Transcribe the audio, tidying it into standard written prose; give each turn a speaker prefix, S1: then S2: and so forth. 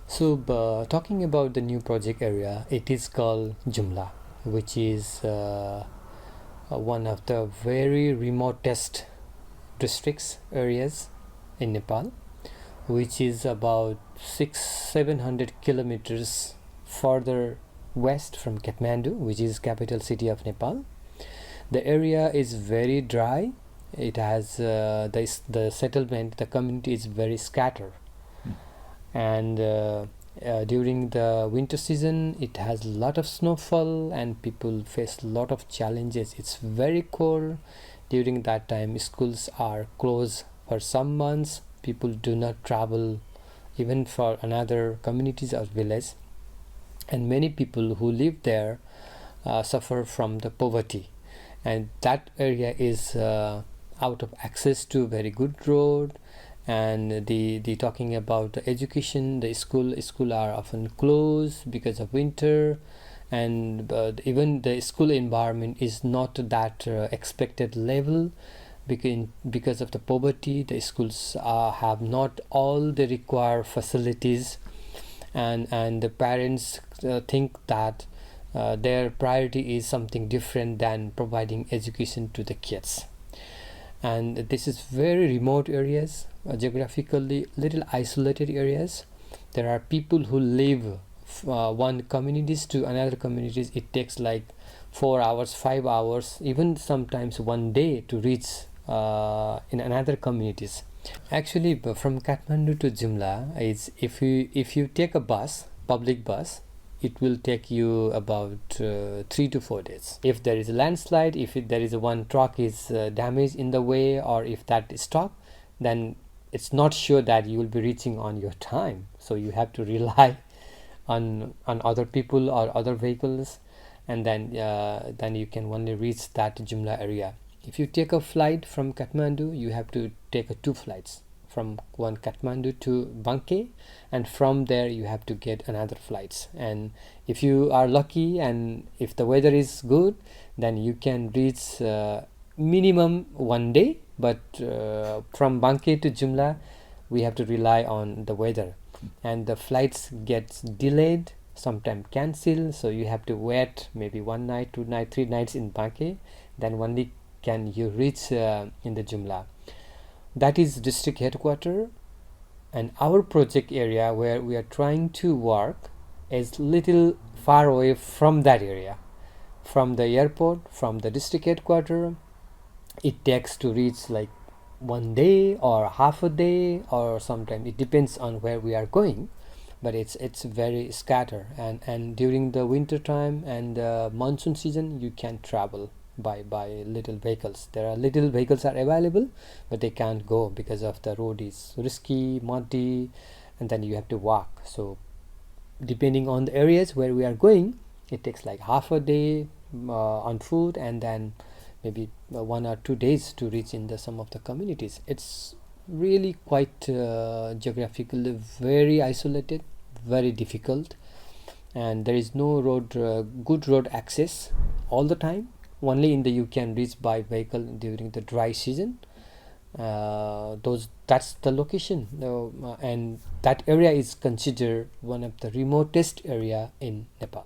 S1: So, talking about the new project area, it is called Jumla, which is one of the very remotest districts areas in Nepal, which is about 600-700 kilometers further west from Kathmandu, which is capital city of Nepal. The area is very dry. It has the settlement, the community is very scattered, and during the winter season it has a lot of snowfall and people face a lot of challenges. It's very cold. During that time schools are closed for some months. People do not travel even for another communities or village, and many people who live there suffer from the poverty, and that area is out of access to very good road. And the talking about the education, the school are often closed because of winter, and even the school environment is not that expected level, because of the poverty. The schools have not all the required facilities, and the parents think that their priority is something different than providing education to the kids. And this is very remote areas, geographically little isolated areas. There are people who live one communities to another communities. It takes like 4 hours, 5 hours, even sometimes one day to reach in another communities. Actually, from Kathmandu to Jumla is, if you take a bus, public bus, it will take you about 3 to 4 days. If there is a landslide, if there is one truck is damaged in the way, or if that is stopped, then it's not sure that you will be reaching on your time. So you have to rely on other people or other vehicles, and then you can only reach that Jumla area. If you take a flight from Kathmandu, you have to take 2 flights, from one Kathmandu to Banke, and from there you have to get another flights. And if you are lucky and if the weather is good, then you can reach minimum one day. But from Banke to Jumla, we have to rely on the weather, and the flights gets delayed, sometimes cancelled. So you have to wait maybe 1 night, 2 night, 3 nights in Banke, then only can you reach in the Jumla. That is district headquarter, and our project area where we are trying to work is little far away from that area. From the airport, from the district headquarter, it takes to reach like 1 day or half a day, or sometimes it depends on where we are going. But it's very scattered, and during the winter time and monsoon season you can travel by little vehicles. There are little vehicles are available, but they can't go because of the road is risky, muddy, and then you have to walk. So depending on the areas where we are going, it takes like half a day on foot, and then maybe 1 or 2 days to reach in some of the communities. It's really quite geographically very isolated, very difficult, and there is no road, good road access all the time. Only in the you can reach by vehicle during the dry season. That's the location, and that area is considered one of the remotest area in Nepal.